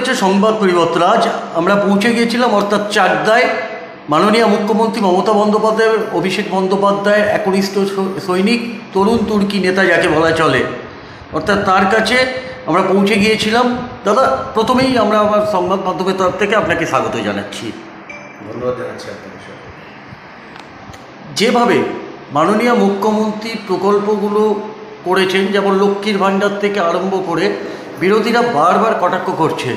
চলছে সংবাদ পরিবর্তন। আমরা পৌঁছে গিয়েছিলাম অর্থাৎ চাকদায় মাননীয় মুখ্যমন্ত্রী মমতা বন্দ্যোপাধ্যায়, অভিষেক বন্দ্যোপাধ্যায় একনিষ্ঠ সৈনিক, তরুণ তুর্কি নেতা যাকে বলা চলে, অর্থাৎ তার কাছে আমরা পৌঁছে গিয়েছিলাম। দাদা, প্রথমেই আমরা আমার সংবাদ মাধ্যমের তরফ থেকে আপনাকে স্বাগত জানাচ্ছি। ধন্যবাদ জানাচ্ছি আপনাকে। যেভাবে মাননীয় মুখ্যমন্ত্রী প্রকল্পগুলো করেছেন, যেমন লক্ষ্মীর ভাণ্ডার থেকে আরম্ভ করে, বিরোধীরা বারবার কটাক্ষ করছে,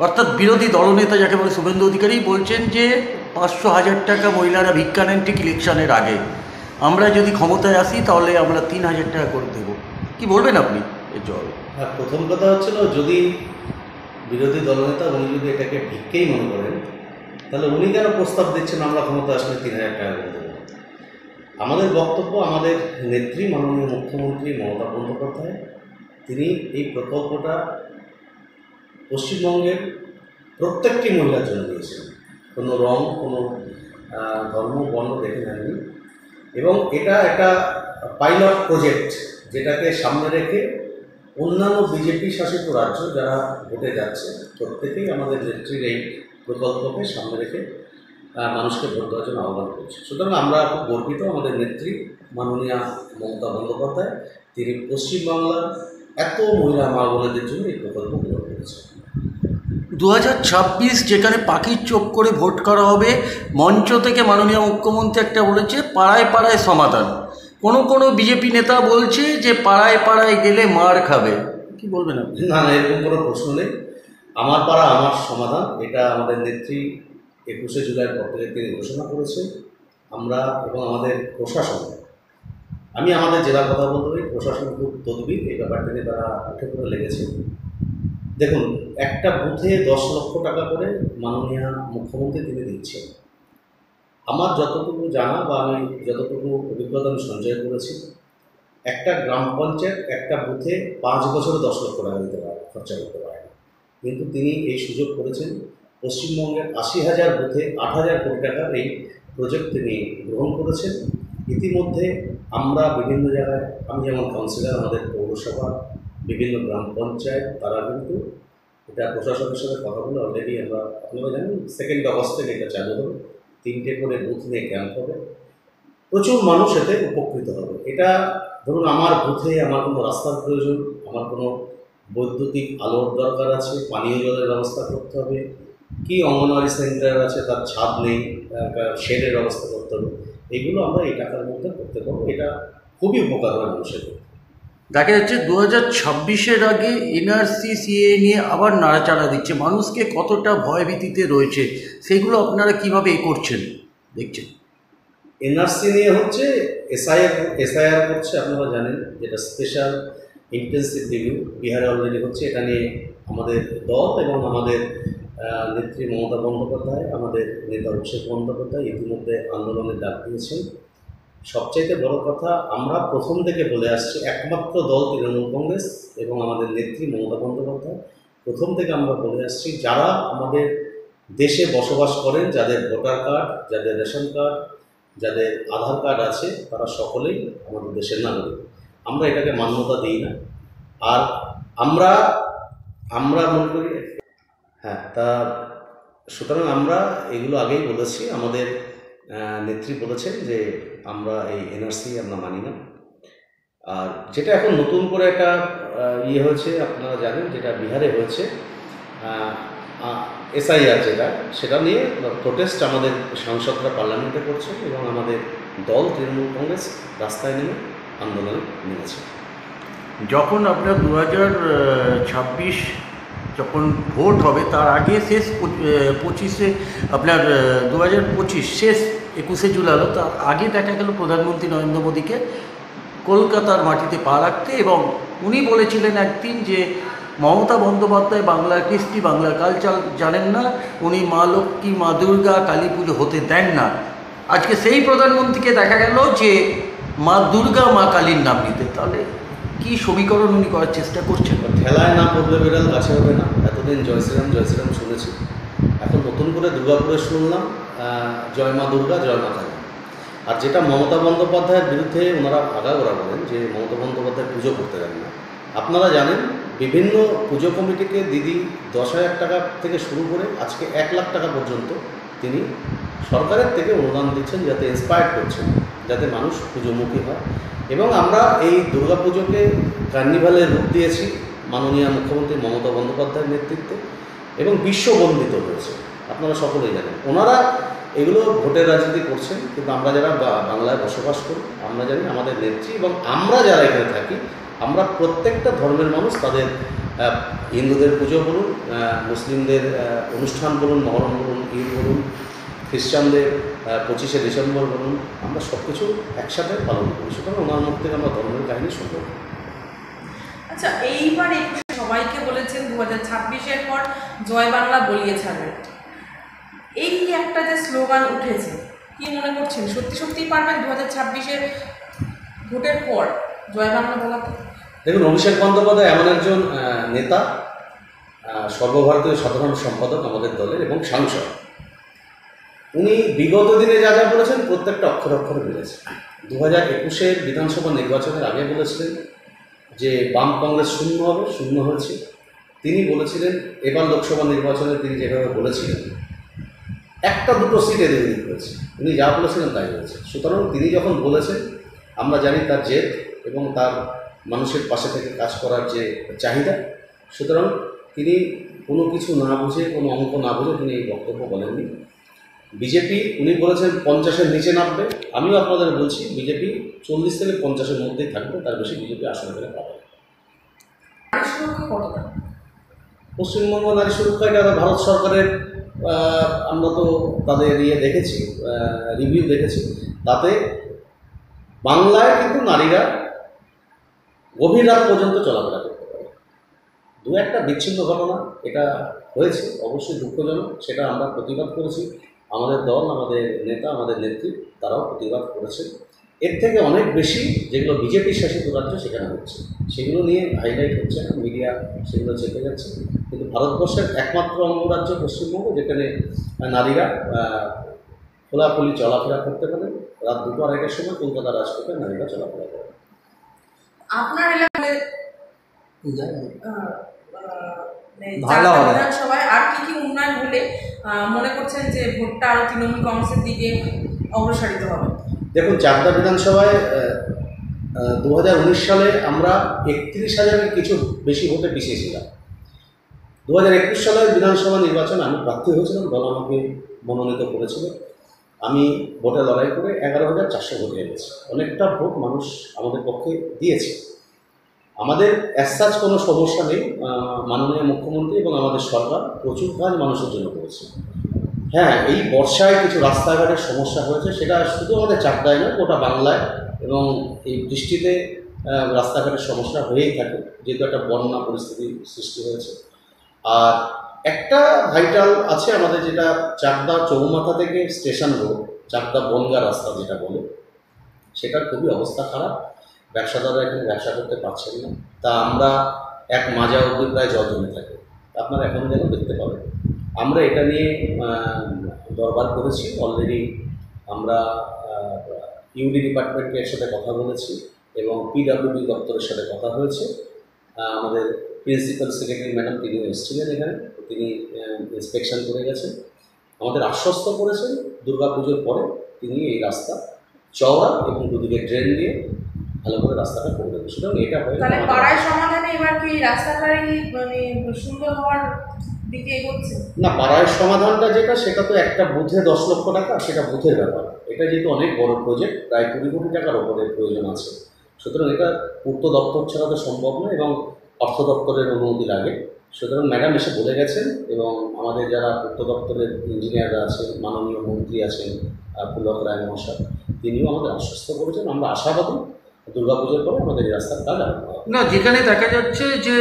অর্থাৎ বিরোধী দলনেতা যাকে বলে শুভেন্দু অধিকারী বলছেন যে 500,000 টাকা মহিলারা ভিক্ষা নেন ঠিক ইলেকশনের আগে, আমরা যদি ক্ষমতায় আসি তাহলে আমরা 3,000 টাকা করে দেবো। কি বলবেন আপনি এর জবাবে? হ্যাঁ, প্রথম কথা হচ্ছিল, যদি বিরোধী দলনেতা উনি যদি এটাকে ভিক্ষেই মনে করেন, তাহলে উনি কেন প্রস্তাব দিচ্ছেন আমরা ক্ষমতা আসলে 3,000 টাকা করে দেবো? আমাদের বক্তব্য, আমাদের নেত্রী মাননীয় মুখ্যমন্ত্রী মমতা বন্দ্যোপাধ্যায় তিনি এই প্রকল্পটা পশ্চিমবঙ্গের প্রত্যেকটি মহিলার জন্য দিয়েছেন, কোনো রং, কোনো ধর্ম, বর্ণ দেখে নেননি। এবং এটা একটা পাইলট প্রজেক্ট, যেটাকে সামনে রেখে অন্যান্য বিজেপি শাসিত রাজ্য যারা ভোটে যাচ্ছে প্রত্যেকেই আমাদের নেত্রীর এই প্রকল্পকে সামনে রেখে মানুষকে ভোট দেওয়ার জন্য আহ্বান করছে। সুতরাং আমরা খুব গর্বিত, আমাদের নেত্রী মাননীয়া মমতা বন্দ্যোপাধ্যায় তিনি পশ্চিমবাংলার এত মহিলা মা বোনেদের জন্য এই প্রকল্প গ্রহণ করেছে। 2026 যেখানে পাখির চোখ করে ভোট করা হবে, মঞ্চ থেকে মাননীয় মুখ্যমন্ত্রী একটা বলেছে পাড়ায় পাড়ায় সমাধান। কোনো বিজেপি নেতা বলছে যে পাড়ায় পাড়ায় গেলে মার খাবে। কি বলবেন আপনি? না, এরকম কোনো প্রশ্ন নেই। আমার পাড়া আমার সমাধান, এটা আমাদের নেত্রী 21শে জুলাইয়ের পর থেকে তিনি ঘোষণা করেছেন। আমরা এবং আমাদের প্রশাসন, আমি আমাদের জেলার কথা বলতে পারি, প্রশাসন খুব তদবির, এই ব্যাপারটা নিয়ে তারা উঠে করে লেগেছে। দেখুন, একটা বুথে 10 লক্ষ টাকা করে মাননীয় মুখ্যমন্ত্রী তিনি দিচ্ছেন। আমার যতটুকু জানা বা আমি যতটুকু অভিজ্ঞতা আমি সঞ্চয় করেছি, একটা গ্রাম পঞ্চায়েত একটা বুথে 5 বছরে 10 লক্ষ টাকা দিতে পারে, খরচা করতে পারে না। কিন্তু তিনি এই সুযোগ করেছেন, পশ্চিমবঙ্গের 80,000 বুথে 8,000 কোটি টাকার এই প্রজেক্ট তিনি গ্রহণ করেছেন। ইতিমধ্যে আমরা বিভিন্ন জায়গায়, আমি যেমন কাউন্সিলর, আমাদের পৌরসভা, বিভিন্ন গ্রাম পঞ্চায়েত, তারা কিন্তু এটা প্রশাসনের সাথে কথা বলে অলরেডি আমরা, আপনারা জানেন 2 আগস্ট থেকে এটা চালু হবে। 3টে করে বুথ নিয়ে ক্যাম্প হবে, প্রচুর মানুষ এতে উপকৃত হবে। এটা ধরুন, আমার বুথে আমার কোনো রাস্তার প্রয়োজন, আমার কোনো বৈদ্যুতিক আলোর দরকার আছে, পানীয় জলের ব্যবস্থা করতে হবে, কি অঙ্গনওয়াড়ি সেন্টার আছে তার ছাদ নেই, শেডের ব্যবস্থা করতে হবে, এগুলো আমরা এই টাকার মধ্যে করতে পারবো। এটা খুবই উপকার হয় মানুষের। দেখা যাচ্ছে 2026-এর আগে এনআরসি সিএ নিয়ে আবার নাড়াচাড়া দিচ্ছে, মানুষকে কতটা ভয়ভীতিতে রয়েছে, সেগুলো আপনারা কীভাবে করছেন দেখছেন? এনআরসি নিয়ে হচ্ছে এসআইআর করছে, আপনারা জানেন, যেটা স্পেশাল ইন্টেন্সিভ রিভিউ বিহারে অলরেডি হচ্ছে। এটা নিয়ে আমাদের দল এবং আমাদের নেত্রী মমতা বন্দ্যোপাধ্যায়, আমাদের নেতা অভিষেক বন্দ্যোপাধ্যায় ইতিমধ্যে আন্দোলনের ডাক দিয়েছেন। সবচাইতে বড় কথা, আমরা প্রথম থেকে বলে আসছি, একমাত্র দল তৃণমূল কংগ্রেস এবং আমাদের নেত্রী মমতা বন্দ্যোপাধ্যায় প্রথম থেকে আমরা বলে আসছি, যারা আমাদের দেশে বসবাস করেন, যাদের ভোটার কার্ড, যাদের রেশন কার্ড, যাদের আধার কার্ড আছে, তারা সকলেই আমাদের দেশের নাগরিক। আমরা এটাকে মান্যতা দিই না। আর আমরা মনে করি, হ্যাঁ, তা সুতরাং আমরা এগুলো আগেই বলেছি। আমাদের নেত্রী বলেছেন যে আমরা এই এনআরসি আমরা মানি না। আর যেটা এখন নতুন করে একটা হয়েছে, আপনারা জানেন, যেটা বিহারে হয়েছে এসআইআর, সেটা নিয়ে প্রোটেস্ট আমাদের সাংসদরা পার্লামেন্টে করছে এবং আমাদের দল তৃণমূল কংগ্রেস রাস্তায় নেমে আন্দোলনে নেমেছে। যখন আপনার 2026 যখন ভোট হবে, তার আগে শেষ 25-এ আপনার 2025 শেষ 21শে জুলাই হলো, তার আগে দেখা গেল প্রধানমন্ত্রী নরেন্দ্র মোদীকে কলকাতার মাটিতে পা রাখতে, এবং উনি বলেছিলেন একদিন যে মমতা বন্দ্যোপাধ্যায় বাংলার কৃষ্টি, বাংলার কালচার জানেন না, উনি মা লক্ষ্মী, মা দুর্গা, কালী পুজো হতে দেন না। আজকে সেই প্রধানমন্ত্রীকে দেখা গেল যে মা দুর্গা, মা কালীর নাম নিতে। তাহলে কি সমীকরণ উনি করার চেষ্টা করছেন? ঠেলায় না পড়লে বেড়াল গাছে হবে না। এতদিন জয় শ্রীরাম শুনেছি, এখন নতুন করে দুর্গাপুরে শুনলাম জয় মা দুর্গা, জয় মা কালী। আর যেটা মমতা বন্দ্যোপাধ্যায়ের বিরুদ্ধে ওনারা আগাগোড়া বলেন যে মমতা বন্দ্যোপাধ্যায় পুজো করতে দেন না। আপনারা জানেন বিভিন্ন পুজো কমিটিকে দিদি 10,000 টাকা থেকে শুরু করে আজকে 1 লাখ টাকা পর্যন্ত তিনি সরকারের থেকে অনুদান দিচ্ছেন, যাতে ইন্সপায়ার করছেন, যাতে মানুষ পুজোমুখী হয়। এবং আমরা এই দুর্গাপুজোকে কার্নিভালের রূপ দিয়েছি মাননীয় মুখ্যমন্ত্রী মমতা বন্দ্যোপাধ্যায়ের নেতৃত্বে, এবং বিশ্ববন্দিত হয়েছে। আপনারা সকলেই জানেন ওনারা এগুলো ভোটের রাজনীতি করছেন, কিন্তু আমরা যারা বাংলায় বসবাস করি আমরা জানি আমাদের নেত্রী এবং আমরা যারা এখানে থাকি আমরা প্রত্যেকটা ধর্মের মানুষ, তাদের হিন্দুদের পুজো বলুন, মুসলিমদের অনুষ্ঠান বলুন, মহরম বলুন, ঈদ বলুন, খ্রিস্টানদের 25শে ডিসেম্বর বলুন, আমরা সব কিছু একসাথে পালন করি। সুতরাং ওনার মুখ থেকে আমরা ধর্মের কাহিনী শুনব। আচ্ছা, এইবার সবাইকে বলেছেন 2026-এর পর জয় বাংলা বলিয়ে ছাড়বেন, এই একটা যে স্লোগান উঠেছে, কি মনে করছেন সত্যি সত্যিই পারবেন 2026-এর ভোটের পর জয় বাংলা বলাতে? দেখুন, অভিষেক বন্দ্যোপাধ্যায় এমন একজন নেতা, সর্বভারতীয় সাধারণ সম্পাদক আমাদের দলের এবং সাংসদ। উনি বিগত দিনে যা যা বলেছেন প্রত্যেকটা অক্ষরে অক্ষরে বলেছেন। 2021-এর বিধানসভা নির্বাচনের আগে বলেছিলেন যে বাম কংগ্রেস শূন্য হবে, শূন্য হয়েছে। তিনি বলেছিলেন এবার লোকসভা নির্বাচনে তিনি যেভাবে বলেছিলেন একটা দুটো সিট এদের হয়েছে, উনি যা বলেছিলেন তাই হয়েছে। সুতরাং তিনি যখন বলেছেন আমরা জানি তার জেদ এবং তার মানুষের পাশে থেকে কাজ করার যে চাহিদা। সুতরাং তিনি কোনো কিছু না বুঝে, কোনো অঙ্ক না বুঝে তিনি এই বক্তব্য বলেননি। বিজেপি উনি বলেছেন 50-এর নিচে নামবে। আমিও আপনাদের বলছি বিজেপি 40 থেকে 50-এর মধ্যেই থাকবে, তার বেশি বিজেপি আসন করে পাবে। পশ্চিমবঙ্গ নারী সুরক্ষা, এটা ভারত সরকারের, আমরা তো তাদের দেখেছি, রিভিউ দেখেছি, তাতে বাংলায় কিন্তু নারীরা গভীর রাত পর্যন্ত চলাফেরা করতে পারে। দু একটা বিচ্ছিন্ন ঘটনা এটা হয়েছে, অবশ্যই দুঃখজনক, সেটা আমরা প্রতিবাদ করেছি। আমাদের দল, আমাদের নেতা, আমাদের নেত্রী তারাও প্রতিবাদ করেছে। এর থেকে অনেক বেশি যেগুলো বিজেপি শাসিত রাজ্য সেখানে হচ্ছে, সেগুলো নিয়ে হাইলাইট হচ্ছে না, মিডিয়া সেগুলো চেপে যাচ্ছে। কিন্তু ভারতবর্ষের একমাত্র অঙ্গরাজ্য পশ্চিমবঙ্গ, যেখানে নারীরা খোলাখুলি চলাফেরা করতে পারে। রাত 2-2:30টার সময় কলকাতা রাজপথে নারীরা চলাফেরা করে। আপনার এলাকায় বিধানসভায় আর কি কি উন্নয়ন হলে মনে করছেন যে ভোটটা আরো তৃণমূল কংগ্রেসের দিকে অগ্রসরিত হবে? দেখুন, চাকদা বিধানসভায় 2019 সালে আমরা 31,000-এর কিছু বেশি ভোটে পিছিয়ে ছিলাম। 2021 সালের বিধানসভা নির্বাচনে আমি প্রার্থী হয়েছিলাম, দল আমাকে মনোনীত করেছিল। আমি ভোটে লড়াই করে 11,400 ভোট হয়ে গেছে। অনেকটা ভোট মানুষ আমাদের পক্ষে দিয়েছে। আমাদের অ্যাজ কোনো সমস্যা নেই। মাননীয় মুখ্যমন্ত্রী এবং আমাদের সরকার প্রচুর কাজ মানুষের জন্য করেছে। হ্যাঁ, এই বর্ষায় কিছু রাস্তাঘাটের সমস্যা হয়েছে, সেটা শুধু আমাদের চাকদায় নয়, গোটা বাংলায়, এবং এই বৃষ্টিতে রাস্তাঘাটের সমস্যা হয়েই থাকে, যেহেতু একটা বন্যা পরিস্থিতি সৃষ্টি হয়েছে। আর একটা ভাইটাল আছে আমাদের, যেটা চাকদা চৌমাথা থেকে স্টেশন রোড, চাকদা বনগা রাস্তা যেটা বলে, সেটার খুবই অবস্থা খারাপ। ব্যবসাদাররা এখানে ব্যবসা করতে পারছেন না। তা আমরা এক মাজা অবধি প্রায় জল জমে থাকে, আপনারা এখন যেন দেখতে পাবেন। আমরা এটা নিয়ে দরবার করেছি অলরেডি। আমরা ইউডি ডিপার্টমেন্টের সাথে কথা বলেছি এবং পিডব্লিউডি দপ্তরের সাথে কথা হয়েছে। আমাদের প্রিন্সিপাল সেক্রেটারি ম্যাডাম তিনি এসেছিলেন এখানে, তিনি ইন্সপেকশন করে গেছেন। আমাদের আশ্বস্ত করেছেন দুর্গাপুজোর পরে তিনি এই রাস্তা চওড়া এবং দুদিকে ড্রেন দিয়ে ভালো করে রাস্তাটা করে দেবে। সুতরাং এটা হয়ে তাহলে পাড়ায় সমাধানে এবার কি রাস্তাটাই মানে সুন্দর হওয়ার দিকে এগোচ্ছে? না, পাড়ায় সমাধানটা যেটা, সেটা তো একটা বুথে 10 লক্ষ টাকা, সেটা বুথের ব্যাপার। এটা যেহেতু অনেক বড় প্রজেক্ট, প্রায় 20 কোটি টাকার ওপরে প্রয়োজন আছে। সুতরাং এটা পূর্ত দপ্তর ছাড়া তো সম্ভব নয় এবং অর্থ দপ্তরের অনুমতি লাগে। সুতরাং ম্যাডাম এসে বলে গেছেন এবং আমাদের যারা পূর্ত দপ্তরের ইঞ্জিনিয়াররা আছেন, মাননীয় মন্ত্রী আছেন পুলক রায় মহাশয়, তিনিও আমাদের আশ্বস্ত করেছেন। আমরা আশাবাদী দুর্গাপুজোর পরে আমাদের এই রাস্তার কাজ আরম্ভ হবে। না, যেখানে দেখা যাচ্ছে যে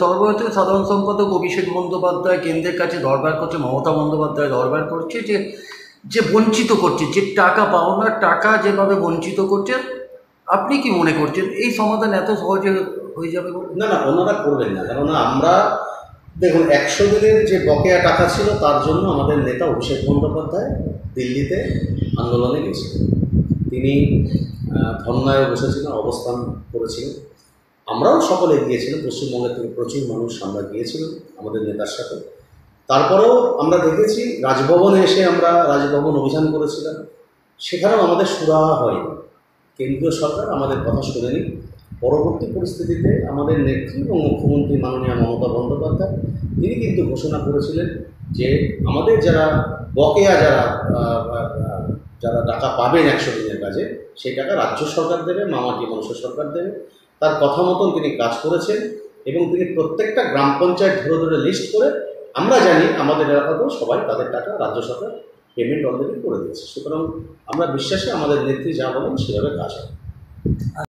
সর্বভারতীয় সাধারণ সম্পাদক অভিষেক বন্দ্যোপাধ্যায় কেন্দ্রের কাছে দরবার করছে, মমতা বন্দ্যোপাধ্যায় দরবার করছে যে বঞ্চিত করছে, যে টাকা পাওনার টাকা যেভাবে বঞ্চিত করছে, আপনি কি মনে করছেন এই সমাধান এত সহজে হয়ে যাবে? না, ওনারা করবেন না। কেননা আমরা দেখুন 100 দিনের যে বকেয়া টাকা ছিল তার জন্য আমাদের নেতা অভিষেক বন্দ্যোপাধ্যায় দিল্লিতে আন্দোলনে গেছিলেন। তিনি ধর্নায় বসেছিলেন, অবস্থান করেছিলেন। আমরাও সকলে গিয়েছিলাম, পশ্চিমবঙ্গের থেকে প্রচুর মানুষ আমরা গিয়েছিলাম আমাদের নেতার সাথে। তারপরেও আমরা দেখেছি রাজভবনে এসে আমরা রাজভবন অভিযান করেছিলাম, সেখানেও আমাদের সুরাহা হয়নি। কেন্দ্রীয় সরকার আমাদের কথা শোনেনি। পরবর্তী পরিস্থিতিতে আমাদের নেত্রী এবং মুখ্যমন্ত্রী মাননীয় মমতা বন্দ্যোপাধ্যায় তিনি কিন্তু ঘোষণা করেছিলেন যে আমাদের যারা বকেয়া যারা টাকা পাবেন 100 দিনের কাজে, সেই টাকা রাজ্য সরকার দেবে, মামাটি মানুষের সরকার দেবে। তার কথা মতন তিনি কাজ করেছেন এবং তিনি প্রত্যেকটা গ্রাম পঞ্চায়েত ধরে ধরে লিস্ট করে, আমরা জানি আমাদের এলাকাতেও সবাই তাদের টাকা রাজ্য সরকার পেমেন্ট অলরেডি করে দিয়েছে। সুতরাং আমরা বিশ্বাসী আমাদের নেত্রী যা বলেন সেভাবে কাজ হবে।